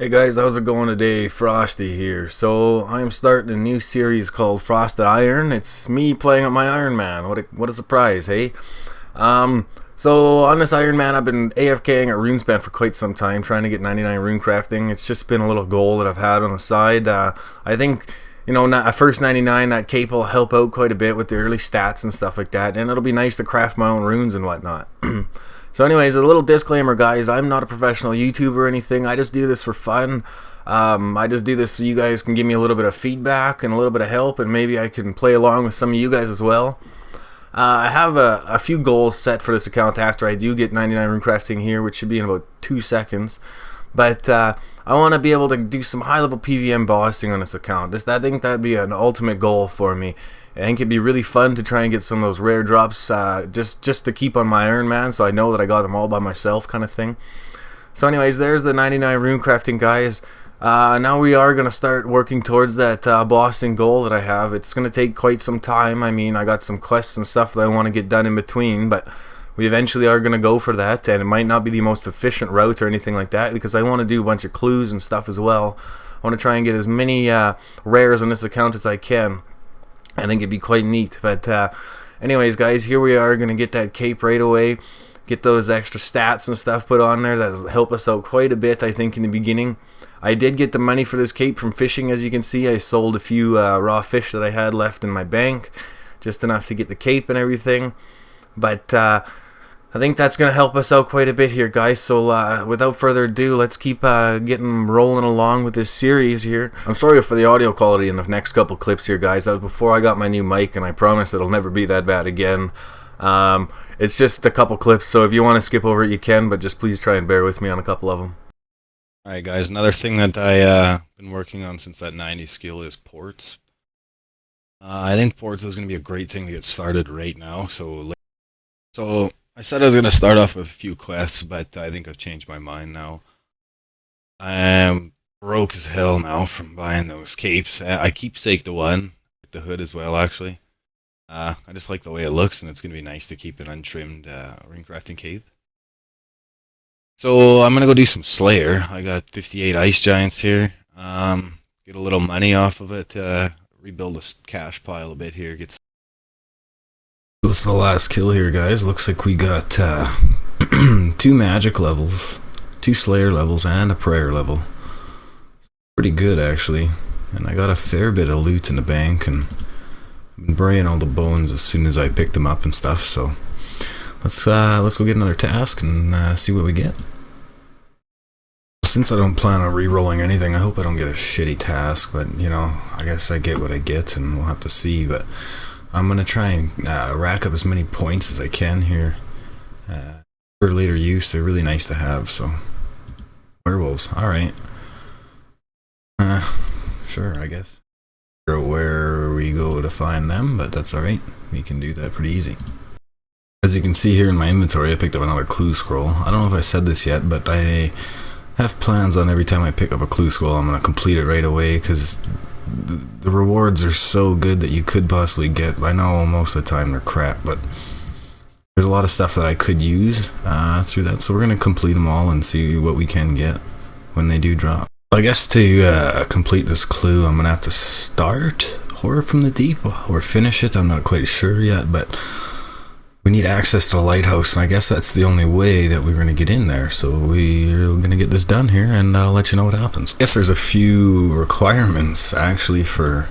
Hey guys, how's it going today? Frosty here. So I'm starting a new series called Frosted Iron. It's me playing with my Iron Man. What a surprise, hey? So on this Iron Man, I've been AFKing at RuneSpan for quite some time, trying to get 99 rune crafting. It's just been a little goal that I've had on the side. I think, not at first 99, that cape will help out quite a bit with the early stats and stuff like that, and it'll be nice to craft my own runes and whatnot. So anyways, a little disclaimer, guys. I'm not a professional YouTuber or anything. I just do this for fun. I just do this so you guys can give me a little bit of feedback and a little bit of help, and maybe I can play along with some of you guys as well. I have a few goals set for this account after I do get 99 rune crafting here, which should be in about 2 seconds. But I want to be able to do some high-level PvM bossing on this account. I think that'd be an ultimate goal for me. I think it'd be really fun to try and get some of those rare drops just to keep on my Iron Man, so I know that I got them all by myself kind of thing. So anyways, there's the 99 rune crafting, guys. Now we are going to start working towards that bossing goal that I have. It's going to take quite some time. I mean, I got some quests and stuff that I want to get done in between, but we eventually are going to go for that, and it might not be the most efficient route or anything like that, because I want to do a bunch of clues and stuff as well. I want to try and get as many rares on this account as I can. I think it'd be quite neat. But anyways, guys, here we are going to get that cape right away, get those extra stats and stuff put on there. That'll help us out quite a bit, I think, in the beginning. I did get the money for this cape from fishing, as you can see. I sold a few raw fish that I had left in my bank, just enough to get the cape and everything. But I think that's going to help us out quite a bit here, guys. So without further ado, let's keep getting rolling along with this series here. I'm sorry for the audio quality in the next couple clips here, guys. That was before I got my new mic, and I promise it'll never be that bad again. It's just a couple clips, so if you want to skip over it, you can, but just please try and bear with me on a couple of them. Alright, guys, another thing that I've been working on since that 90 skill is ports. I think ports is going to be a great thing to get started right now. So I said I was going to start off with a few quests, but I think I've changed my mind now. I am broke as hell now from buying those capes. I keepsake the one, with the hood as well, actually. I just like the way it looks, and it's going to be nice to keep an untrimmed ring crafting cape. So I'm going to go do some Slayer. I got 58 ice giants here. Get a little money off of it, rebuild a cash pile a bit here, get some. This is the last kill here, guys. Looks like we got 2 magic levels, 2 Slayer levels, and a prayer level. Pretty good, actually. And I got a fair bit of loot in the bank, and I've been burying all the bones as soon as I picked them up and stuff. So let's go get another task and see what we get. Since I don't plan on re-rolling anything, I hope I don't get a shitty task. But I guess I get what I get, and we'll have to see. But I'm going to try and rack up as many points as I can here for later use. They're really nice to have, so. Werewolves, alright. Sure, I guess. I don't know where we go to find them, but that's alright. We can do that pretty easy. As you can see here in my inventory, I picked up another clue scroll. I don't know if I said this yet, but I have plans on every time I pick up a clue scroll, I'm going to complete it right away, because the rewards are so good that you could possibly get. I know most of the time they're crap, but there's a lot of stuff that I could use through that, so we're going to complete them all and see what we can get when they do drop. I guess to complete this clue, I'm going to have to start Horror from the Deep or finish it. I'm not quite sure yet, but we need access to the lighthouse, and I guess that's the only way that we're going to get in there. So we're going to get this done here, and I'll let you know what happens. I guess there's a few requirements, actually, for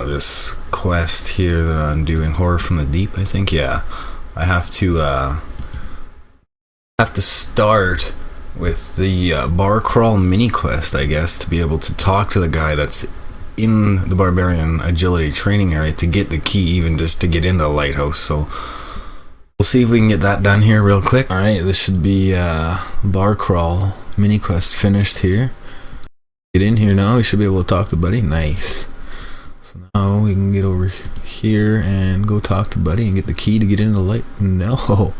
this quest here that I'm doing, Horror from the Deep, I think. Yeah, I have to start with the bar crawl mini quest, I guess, to be able to talk to the guy that's in the Barbarian Agility training area to get the key, even just to get into the lighthouse. So we'll see if we can get that done here real quick. Alright, this should be bar crawl mini quest finished here. Get in here now, we should be able to talk to Buddy. Nice. So now we can get over here and go talk to Buddy and get the key to get into the light. No,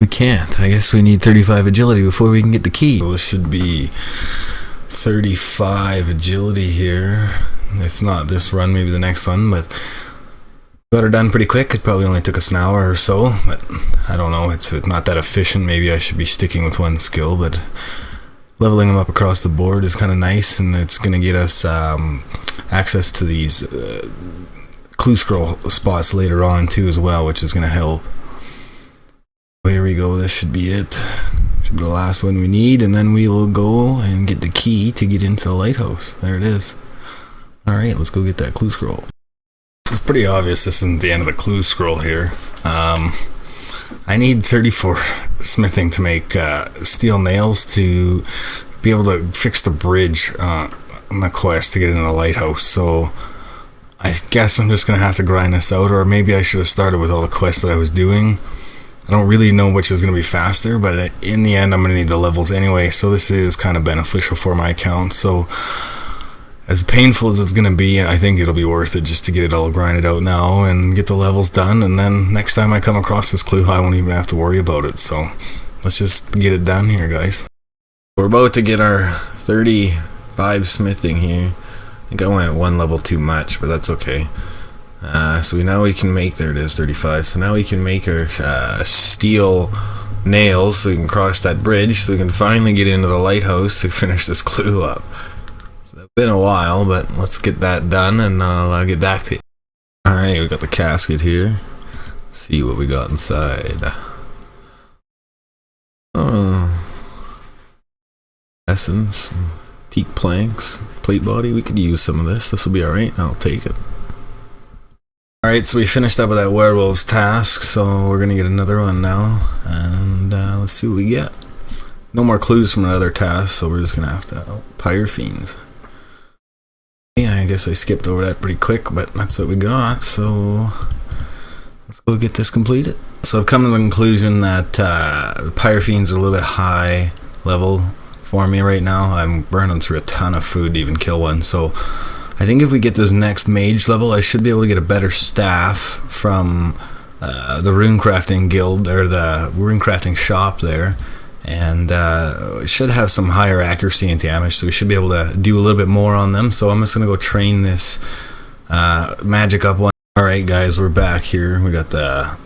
we can't. I guess we need 35 agility before we can get the key. So this should be 35 agility here. If not this run, maybe the next one, but got her done pretty quick. It probably only took us an hour or so, but I don't know, it's not that efficient. Maybe I should be sticking with one skill, but leveling them up across the board is kind of nice, and it's going to get us access to these clue scroll spots later on too as well, which is going to help. Here we go, this should be it. Should be the last one we need, and then we will go and get the key to get into the lighthouse. There it is. Alright, let's go get that clue scroll. It's pretty obvious this isn't the end of the clue scroll here. I need 34 smithing to make steel nails to be able to fix the bridge on the quest to get into the lighthouse. So I guess I'm just going to have to grind this out, or maybe I should have started with all the quests that I was doing. I don't really know which is going to be faster, but in the end I'm going to need the levels anyway, so this is kind of beneficial for my account. So as painful as it's going to be, I think it'll be worth it just to get it all grinded out now and get the levels done, and then next time I come across this clue I won't even have to worry about it. So let's just get it done here, guys. We're about to get our 35 smithing here. I think I went one level too much, but that's okay. So now we can make, there it is, 35. So now we can make our steel nails so we can cross that bridge, so we can finally get into the lighthouse to finish this clue up. So it's been a while, but let's get that done and I'll get back to it. Alright, we got the casket here. Let's see what we got inside. Essence, teak planks, plate body. We could use some of this. This will be alright. I'll take it. Alright, so we finished up with that werewolves task, so we're gonna get another one now, and let's see what we get. No more clues from another task, so we're just gonna have to pyre fiends. Yeah, I guess I skipped over that pretty quick, but that's what we got, so let's go get this completed. So I've come to the conclusion that the pyre fiends are a little bit high level for me right now. I'm burning through a ton of food to even kill one, so I think if we get this next mage level, I should be able to get a better staff from the rune crafting guild, or the rune crafting shop there, and it should have some higher accuracy and damage, so we should be able to do a little bit more on them. So I'm just going to go train this magic up one. Alright guys, we're back here. We got the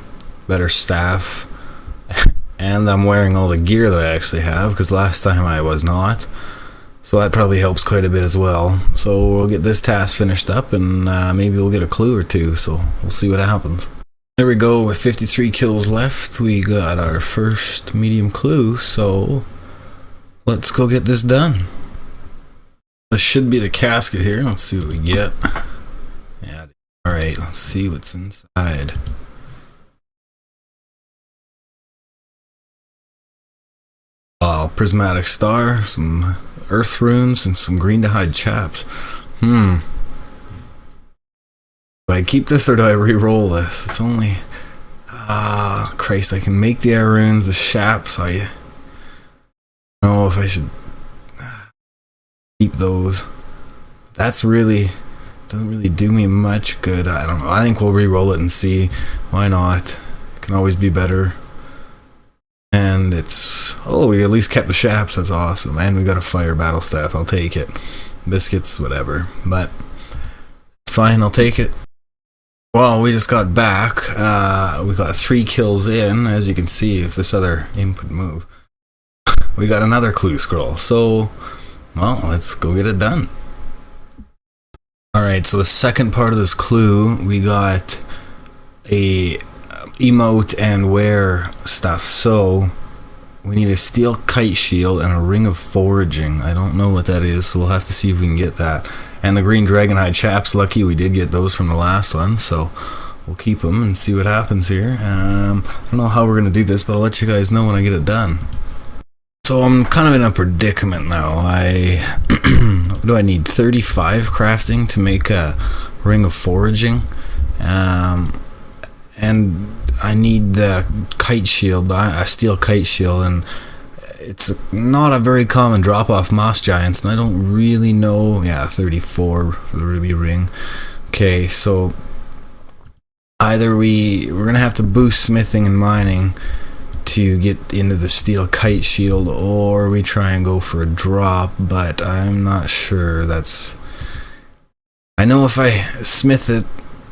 better staff, and I'm wearing all the gear that I actually have, because last time I was not. So that probably helps quite a bit as well. So we'll get this task finished up, and maybe we'll get a clue or two, so we'll see what happens. There we go, with 53 kills left, we got our first medium clue, so let's go get this done. This should be the casket here. Let's see what we get. Yeah. Alright, let's see what's inside. Prismatic star, some earth runes, and some green to hide chaps. Do I keep this or do I re-roll this? It's only... Christ, I can make the air runes, the chaps. I don't know if I should keep those. That's really... doesn't really do me much good. I don't know. I think we'll re-roll it and see. Why not? It can always be better. And it's... oh, we at least kept the chaps. That's awesome. And we got a fire battle staff. I'll take it. Biscuits, whatever. But it's fine. I'll take it. Well, we just got back. We got 3 kills in. As you can see, if this other input move. We got another clue scroll. So, well, let's go get it done. Alright, so the second part of this clue, we got a emote and wear stuff. So we need a steel kite shield and a ring of foraging. I don't know what that is, so we'll have to see if we can get that. And the green dragonhide chaps, lucky we did get those from the last one, so we'll keep them and see what happens here. I don't know how we're going to do this, but I'll let you guys know when I get it done. So I'm kind of in a predicament now. What do I need? 35 crafting to make a ring of foraging. And I need the kite shield, a steel kite shield, and it's not a very common drop off moss giants, and I don't really know. Yeah, 34 for the ruby ring. Okay, so either we're gonna have to boost smithing and mining to get into the steel kite shield, or we try and go for a drop, but I'm not sure. I know if I smith it,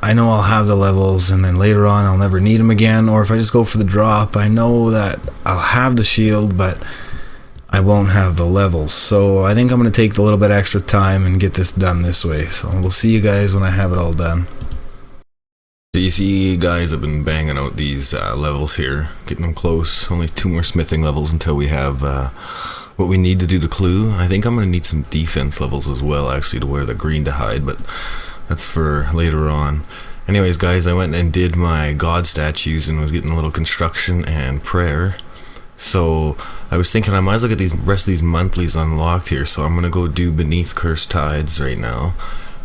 I know I'll have the levels, and then later on I'll never need them again. Or if I just go for the drop, I know that I'll have the shield, but I won't have the levels. So I think I'm going to take a little bit extra time and get this done this way. So we'll see you guys when I have it all done. So you see, guys, I've been banging out these levels here, getting them close. Only 2 more smithing levels until we have what we need to do the clue. I think I'm going to need some defense levels as well, actually, to wear the green to hide, but that's for later on. Anyways, guys, I went and did my god statues and was getting a little construction and prayer. So I was thinking I might as well get these rest of these monthlies unlocked here. So I'm going to go do Beneath Cursed Tides right now,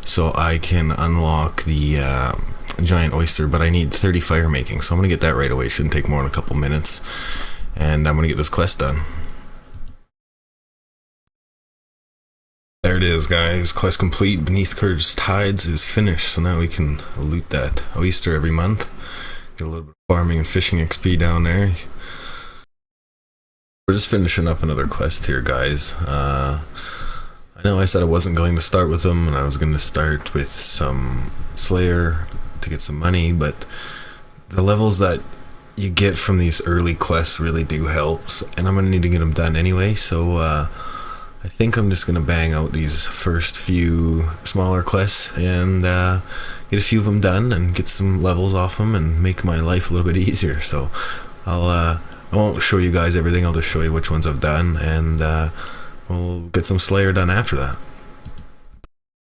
so I can unlock the giant oyster, but I need 30 fire making, so I'm gonna get that right away. Shouldn't take more than a couple minutes, and I'm gonna get this quest done. There it is, guys. Quest complete. Beneath Cursed Tides is finished, so now we can loot that oyster every month. Get a little bit of farming and fishing XP down there. We're just finishing up another quest here, guys. I know I said I wasn't going to start with them, and I was going to start with some Slayer to get some money, but the levels that you get from these early quests really do help, and I'm gonna need to get them done anyway. So I think I'm just gonna bang out these first few smaller quests and get a few of them done and get some levels off them and make my life a little bit easier. So I won't show you guys everything, I'll just show you which ones I've done, and we'll get some Slayer done after that.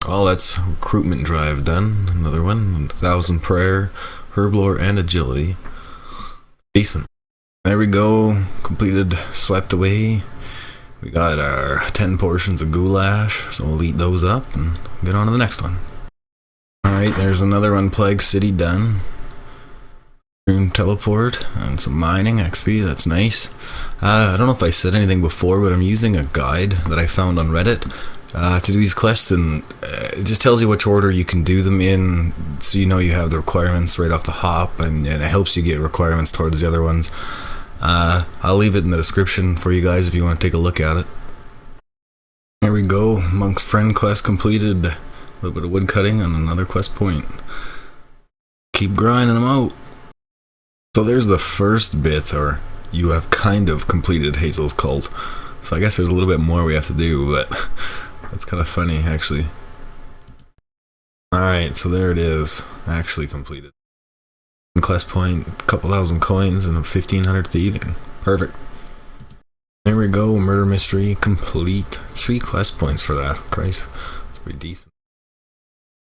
Oh, that's recruitment drive done. Another one. 1,000 prayer, herblore, and agility. Decent. There we go. Completed. Swept away. We got our 10 portions of goulash, so we'll eat those up and get on to the next one. Alright, there's another Unplagued City done. Teleport and some mining XP. That's nice. I don't know if I said anything before, but I'm using a guide that I found on Reddit to do these quests, and it just tells you which order you can do them in, so you know you have the requirements right off the hop, and it helps you get requirements towards the other ones. I'll leave it in the description for you guys if you want to take a look at it. There we go. Monk's Friend quest completed. A little bit of wood cutting and another quest point. Keep grinding them out. So there's the first bit, or you have kind of completed Hazel's Cult. So I guess there's a little bit more we have to do, but that's kind of funny, actually. Alright, so there it is. Actually completed. Quest point, a couple thousand coins, and 1,500 thieving. Perfect. There we go, murder mystery complete. 3 quest points for that. Christ, that's pretty decent.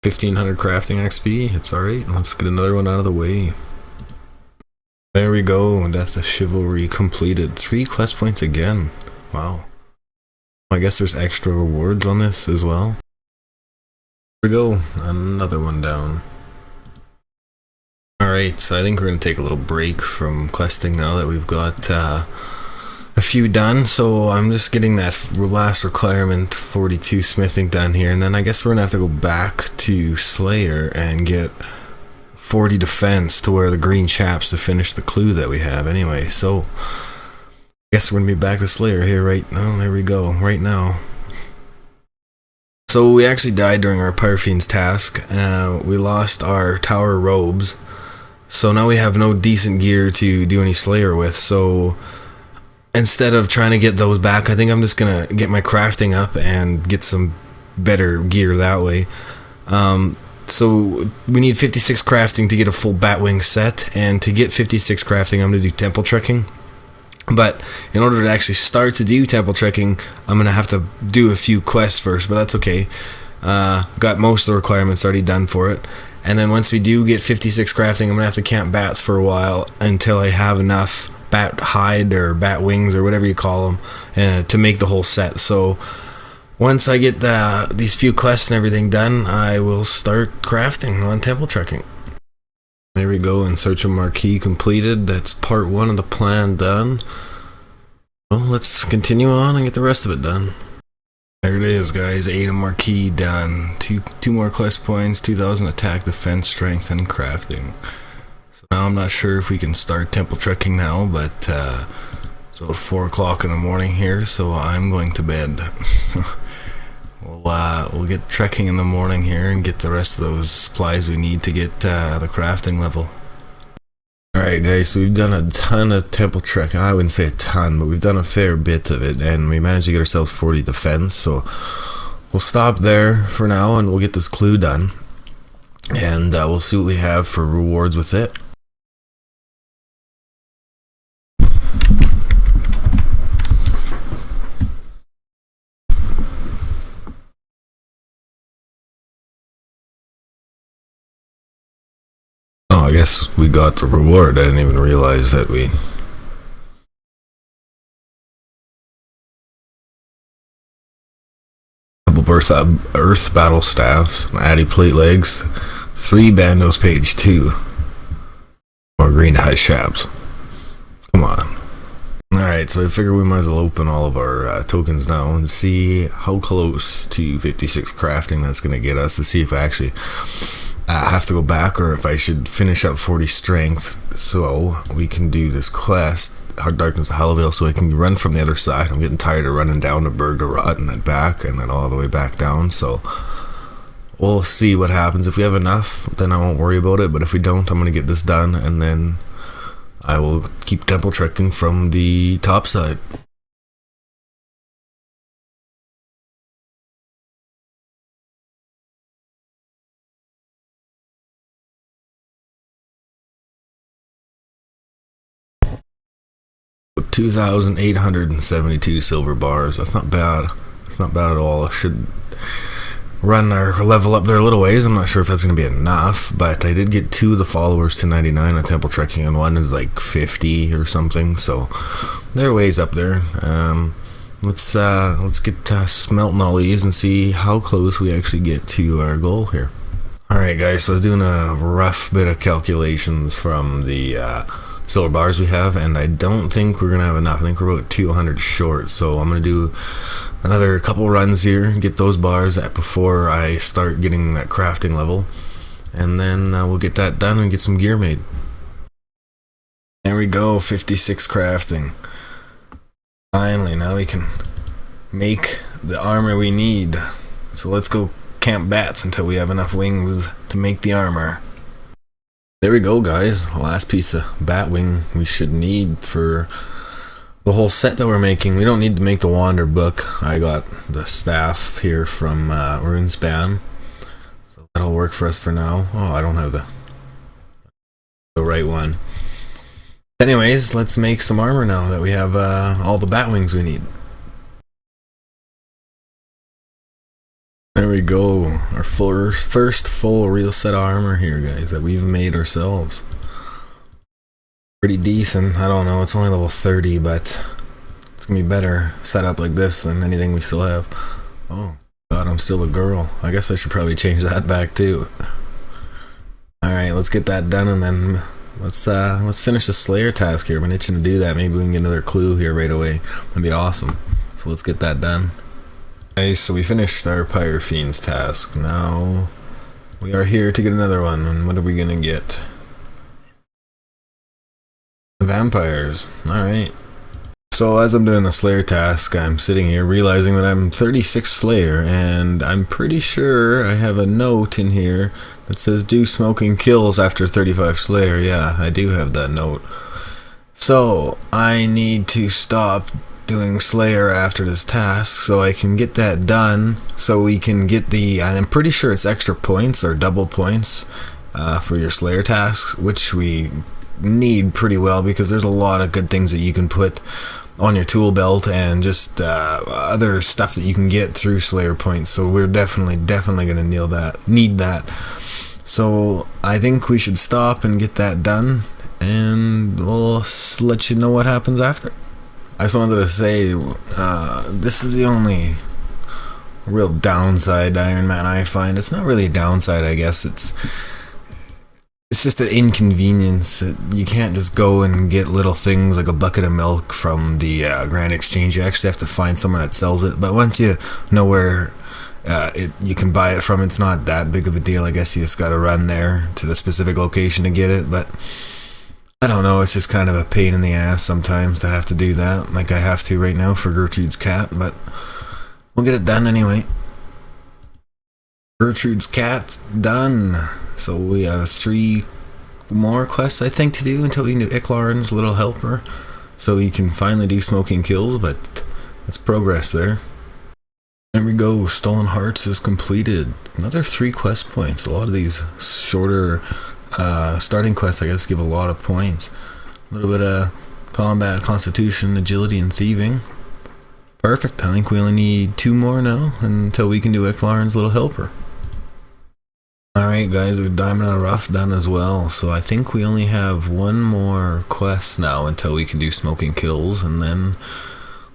1,500 crafting XP, it's alright. Let's get another one out of the way. There we go, Death of Chivalry completed. 3 quest points again. Wow. I guess there's extra rewards on this as well. There we go, another one down. Alright, so I think we're going to take a little break from questing now that we've got a few done. So I'm just getting that last requirement, 42 smithing done here, and then I guess we're going to have to go back to Slayer and get 40 defense to wear the green chaps to finish the clue that we have anyway. So I guess we're going to be back to Slayer here right now. There we go, right now. So we actually died during our Pyrofiend's task. We lost our tower robes. So now we have no decent gear to do any Slayer with. So instead of trying to get those back, I think I'm just going to get my crafting up and get some better gear that way. So we need 56 crafting to get a full Batwing set. And to get 56 crafting, I'm going to do temple trekking. But in order to actually start to do temple trekking, I'm going to have to do a few quests first, but that's okay. Got most of the requirements already done for it. And then once we do get 56 crafting, I'm going to have to camp bats for a while until I have enough bat hide or bat wings or whatever you call them to make the whole set. So once I get these few quests and everything done, I will start crafting on temple trekking. There we go, and Search of Marquee completed. That's part 1 of the plan done. Well, let's continue on and get the rest of it done. There it is, guys. 8 of Marquee done. Two more quest points, 2,000 attack, defense, strength, and crafting. So now I'm not sure if we can start temple trekking now, but it's about 4 o'clock in the morning here, so I'm going to bed. We'll get trekking in the morning here and get the rest of those supplies we need to get the crafting level. Alright. Alright guys, so we've done a ton of temple trekking. I wouldn't say a ton, but we've done a fair bit of it, and we managed to get ourselves 40 defense, so we'll stop there for now and we'll get this clue done, and we'll see what we have for rewards with it. I guess we got the reward. I didn't even realize that we... Couple earth battle staffs, addy plate legs, 3 bandos page 2, more green high shabs. Come on. Alright, so I figure we might as well open all of our tokens now and see how close to 56 crafting that's going to get us, to see if I actually have to go back or if I should finish up 40 strength so we can do this quest, Hard Darkness of Hallavale, so I can run from the other side. I'm getting tired of running down to Berg to Rot and then back and then all the way back down, so we'll see what happens. If we have enough, then I won't worry about it, but if we don't, I'm going to get this done and then I will keep temple trekking from the top side. 2,872 silver bars. That's not bad. It's not bad at all. I should run our level up there a little ways. I'm not sure if that's going to be enough, but I did get 2 of the followers to 99 on temple trekking, and 1 is like 50 or something. So they're ways up there. Let's get smelting all these and see how close we actually get to our goal here. Alright guys, so I was doing a rough bit of calculations from the silver bars we have, and I don't think we're gonna have enough. I think we're about 200 short, so I'm gonna do another couple runs here, get those bars before I start getting that crafting level, and then we'll get that done and get some gear made. There we go, 56 crafting. Finally, now we can make the armor we need. So let's go camp bats until we have enough wings to make the armor. There we go guys, last piece of bat wing we should need for the whole set that we're making. We don't need to make the Wander book. I got the staff here from Runespan, so that'll work for us for now. Oh, I don't have the right one. Anyways, let's make some armor now that we have all the bat wings we need. There we go, our first full real set of armor here, guys, that we've made ourselves. Pretty decent. I don't know, it's only level 30, but it's gonna be better set up like this than anything we still have. Oh god, I'm still a girl. I guess I should probably change that back too. Alright, let's get that done, and then let's finish the Slayer task here. I've been itching to do that. Maybe we can get another clue here right away. That'd be awesome. So let's get that done. Okay, so we finished our Pyre Fiends task. Now we are here to get another one, and what are we gonna get? Vampires. Alright. So as I'm doing the Slayer task, I'm sitting here realizing that I'm 36 Slayer, and I'm pretty sure I have a note in here that says do smoking kills after 35 Slayer. Yeah, I do have that note. So I need to stop doing Slayer after this task so I can get that done, so we can get the, I'm pretty sure it's extra points or double points for your Slayer tasks, which we need pretty well because there's a lot of good things that you can put on your tool belt and just other stuff that you can get through Slayer points. So we're definitely gonna need that. So I think we should stop and get that done, and we'll let you know what happens after. I just wanted to say, this is the only real downside to Iron Man I find. It's not really a downside, I guess. It's just an inconvenience. You can't just go and get little things like a bucket of milk from the Grand Exchange. You actually have to find someone that sells it. But once you know where you can buy it from, it's not that big of a deal. I guess you just got to run there to the specific location to get it. But I don't know, it's just kind of a pain in the ass sometimes to have to do that, like I have to right now for Gertrude's cat, but we'll get it done anyway. Gertrude's cat's done. So we have 3 more quests I think to do until we can do Iclarn's Little Helper, so we can finally do Smoking Kills, but it's progress there. There we go, Stolen Hearts is completed. Another 3 quest points. A lot of these shorter starting quests, I guess, give a lot of points. A little bit of combat, constitution, agility, and thieving. Perfect. I think we only need 2 more now until we can do Iclarn's Little Helper. Alright guys, we've Diamond and Rough done as well, so I think we only have 1 more quest now until we can do Smoking Kills, and then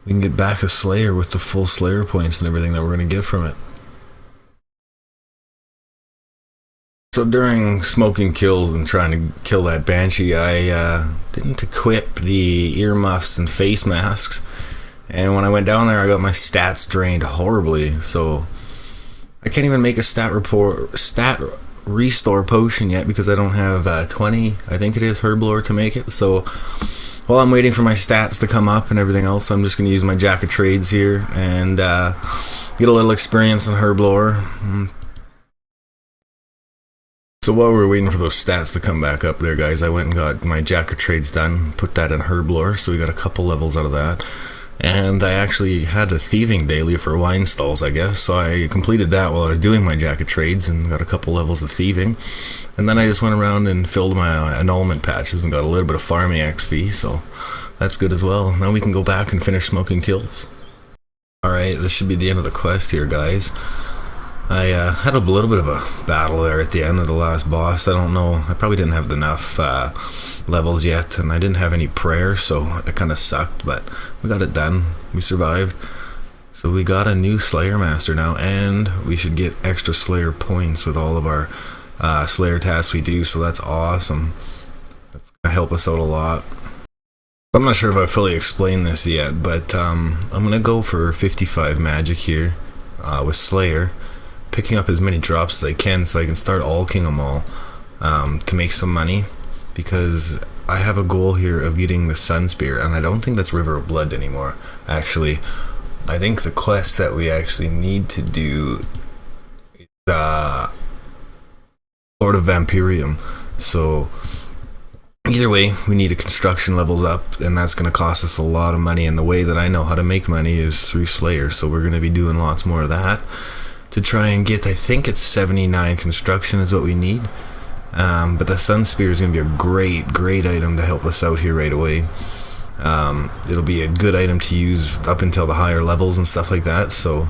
we can get back to Slayer with the full Slayer points and everything that we're going to get from it. So during Smoking Kills and trying to kill that Banshee, I didn't equip the earmuffs and face masks, and when I went down there I got my stats drained horribly, so I can't even make a stat restore potion yet because I don't have 20, I think it is, Herblore to make it. So while I'm waiting for my stats to come up and everything else, I'm just going to use my Jack of Trades here and get a little experience in Herblore. So while we're waiting for those stats to come back up there, guys, I went and got my Jack of Trades done, put that in Herblore, so we got a couple levels out of that. And I actually had a thieving daily for wine stalls, I guess, so I completed that while I was doing my Jack of Trades and got a couple levels of thieving. And then I just went around and filled my annulment patches and got a little bit of farming XP, so that's good as well. Now we can go back and finish Smoking Kills. Alright, this should be the end of the quest here, guys. I had a little bit of a battle there at the end of the last boss. I don't know, I probably didn't have enough levels yet, and I didn't have any prayer, so that kind of sucked, but we got it done. We survived. So we got a new Slayer Master now, and we should get extra Slayer points with all of our Slayer tasks we do, so that's awesome. That's gonna help us out a lot. I'm not sure if I fully explained this yet, but I'm gonna go for 55 magic here with Slayer, picking up as many drops as I can so I can start alking them all to make some money, because I have a goal here of getting the Sun Spear, and I don't think that's River of Blood anymore. Actually, I think the quest that we actually need to do is Lord of Vampirium. So either way, we need a construction levels up, and that's going to cost us a lot of money, and the way that I know how to make money is through Slayer, so we're going to be doing lots more of that to try and get, I think it's 79 construction is what we need. But the Sun Spear is going to be a great item to help us out here right away. It'll be a good item to use up until the higher levels and stuff like that, so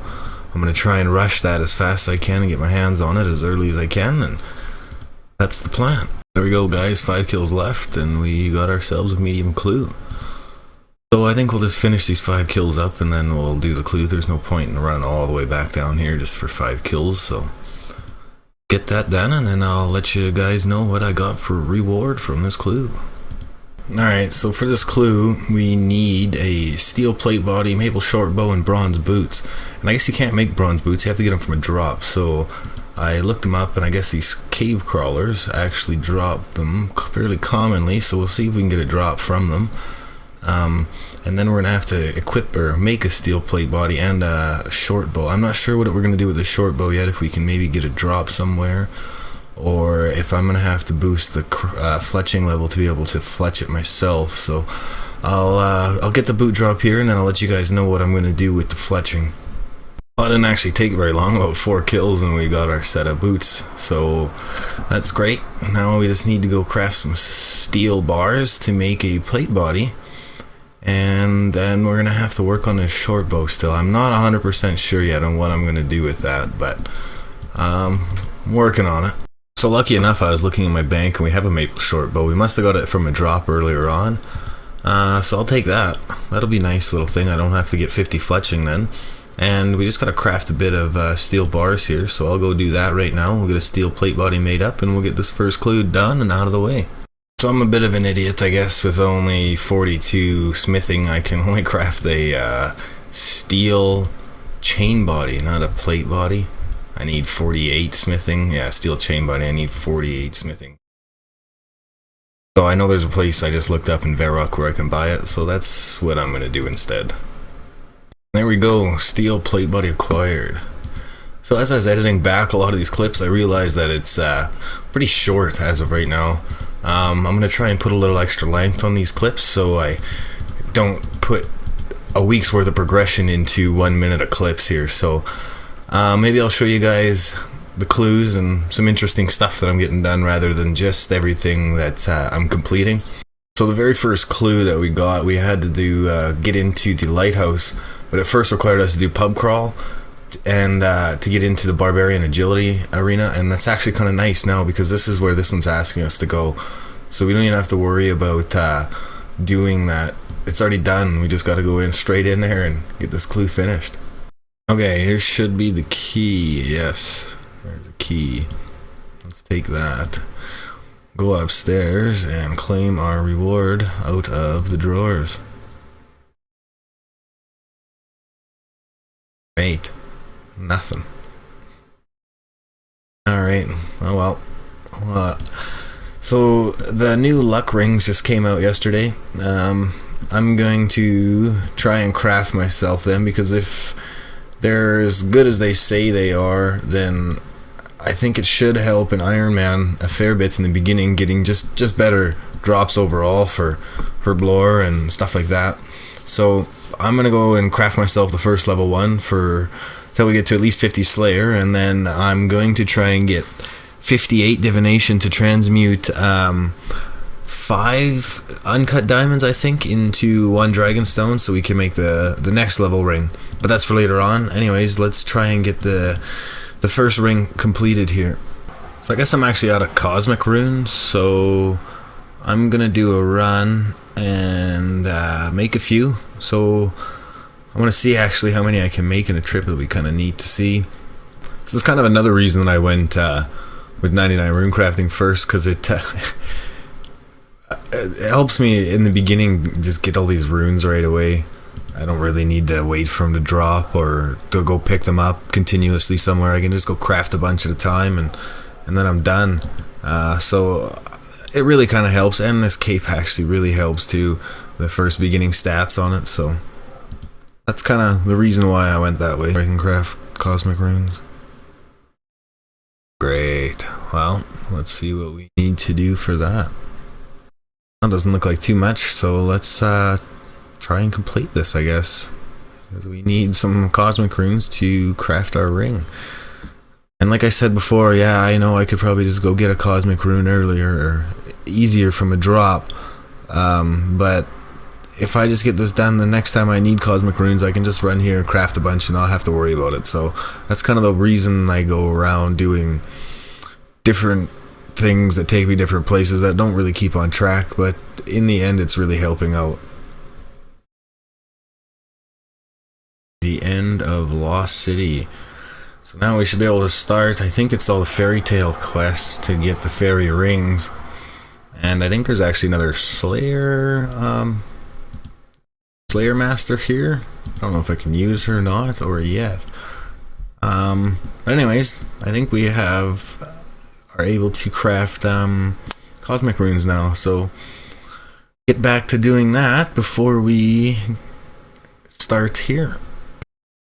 I'm going to try and rush that as fast as I can and get my hands on it as early as I can, and that's the plan. There we go, guys, 5 kills left, and we got ourselves a medium clue. So I think we'll just finish these 5 kills up, and then we'll do the clue. There's no point in running all the way back down here just for 5 kills, so get that done, and then I'll let you guys know what I got for reward from this clue. Alright, so for this clue, we need a steel plate body, maple short bow, and bronze boots. And I guess you can't make bronze boots, you have to get them from a drop. So I looked them up, and I guess these cave crawlers actually drop them fairly commonly, so we'll see if we can get a drop from them. And then we're going to have to equip or make a steel plate body and a short bow. I'm not sure what we're going to do with the short bow yet, if we can maybe get a drop somewhere, or if I'm going to have to boost the fletching level to be able to fletch it myself. So I'll get the boot drop here, and then I'll let you guys know what I'm going to do with the fletching. Well, it didn't actually take very long, about 4 kills, and we got our set of boots, so that's great. Now we just need to go craft some steel bars to make a plate body, and then we're going to have to work on this short bow still. I'm not 100% sure yet on what I'm going to do with that, but I'm working on it. So lucky enough, I was looking in my bank, and we have a maple short bow. We must have got it from a drop earlier on, so I'll take that. That'll be a nice little thing. I don't have to get 50 fletching then. And we just gotta craft a bit of steel bars here, so I'll go do that right now. We'll get a steel plate body made up, and we'll get this first clue done and out of the way. So I'm a bit of an idiot, I guess. With only 42 smithing, I can only craft a steel chain body, not a plate body. I need 48 smithing. Yeah, steel chain body, I need 48 smithing. So I know there's a place I just looked up in Varrock where I can buy it, so that's what I'm gonna do instead. There we go, steel plate body acquired. So as I was editing back a lot of these clips, I realized that it's pretty short as of right now. I'm going to try and put a little extra length on these clips so I don't put a week's worth of progression into 1 minute of clips here. So maybe I'll show you guys the clues and some interesting stuff that I'm getting done rather than just everything that I'm completing. So the very first clue that we had to do get into the lighthouse, but it first required us to do pub crawl and to get into the barbarian agility arena, and that's actually kind of nice now because this is where this one's asking us to go, so we don't even have to worry about doing that. It's already done. We just got to go in straight in there and get this clue finished. Okay, here should be the key. Yes, there's a key. Let's take that, go upstairs and claim our reward out of the drawers. Great. Nothing. Alright, oh well. So the new luck rings just came out yesterday. I'm going to try and craft myself them, because if they're as good as they say they are, then I think it should help an Iron Man a fair bit in the beginning, getting just better drops overall for blower and stuff like that. So I'm gonna go and craft myself the first level 1 till we get to at least 50 Slayer, and then I'm going to try and get 58 Divination to transmute 5 uncut diamonds, I think, into 1 Dragonstone, so we can make the next level ring. But that's for later on. Anyways, let's try and get the first ring completed here. So I guess I'm actually out of cosmic runes, so I'm gonna do a run and make a few. So I want to see actually how many I can make in a trip. It'll be kind of neat to see. This is kind of another reason that I went with 99 rune crafting first, because it helps me in the beginning just get all these runes right away. I don't really need to wait for them to drop or to go pick them up continuously somewhere. I can just go craft a bunch at a time and then I'm done. So it really kind of helps, and this cape actually really helps too, the first beginning stats on it. So that's kind of the reason why I went that way. I can craft cosmic runes. Great. Well, let's see what we need to do for that. That doesn't look like too much, so let's try and complete this, I guess, because we need some cosmic runes to craft our ring. And like I said before, yeah, I know I could probably just go get a cosmic rune earlier or easier from a drop, but if I just get this done, the next time I need cosmic runes, I can just run here and craft a bunch and not have to worry about it. So that's kind of the reason I go around doing different things that take me different places that don't really keep on track, but in the end it's really helping out. The end of Lost City. So now we should be able to start. I think it's all the fairy tale quests to get the fairy rings, and I think there's actually another Slayer Master here. I don't know if I can use her or not, or yet. But anyways, I think we are able to craft cosmic runes now. So get back to doing that before we start here.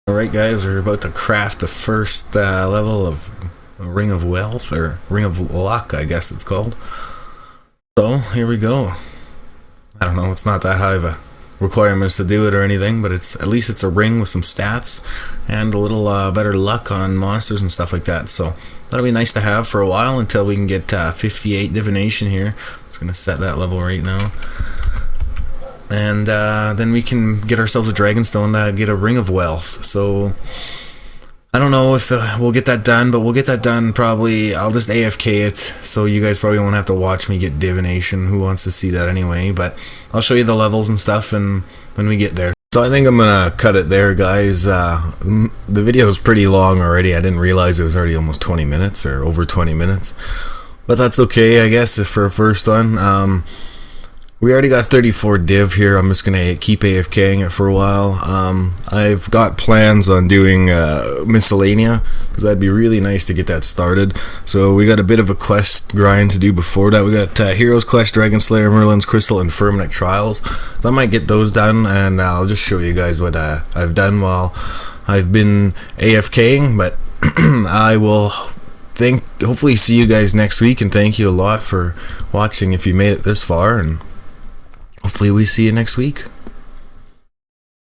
Alright guys, we're about to craft the first level of Ring of Wealth, or Ring of Luck, I guess it's called. So here we go. I don't know, it's not that high of a requirements to do it or anything, but at least it's a ring with some stats and a little better luck on monsters and stuff like that. So that'll be nice to have for a while until we can get 58 Divination here. I'm just gonna set that level right now, and then we can get ourselves a Dragonstone to get a Ring of Wealth. So I don't know if we'll get that done, but we'll get that done probably. I'll just AFK it, so you guys probably won't have to watch me get Divination. Who wants to see that anyway? But I'll show you the levels and stuff and when we get there. So I think I'm gonna cut it there, guys. The video is pretty long already. I didn't realize it was already almost 20 minutes or over 20 minutes, but that's okay, I guess, if for a first one. We already got 34 div here. I'm just gonna keep AFKing it for a while. I've got plans on doing Miscellanea, because that'd be really nice to get that started. So we got a bit of a quest grind to do before that. We got Heroes Quest, Dragon Slayer, Merlin's Crystal, and Firmament Trials. So I might get those done, and I'll just show you guys what I've done while I've been AFKing. But I will hopefully see you guys next week, and thank you a lot for watching if you made it this far, and hopefully we see you next week.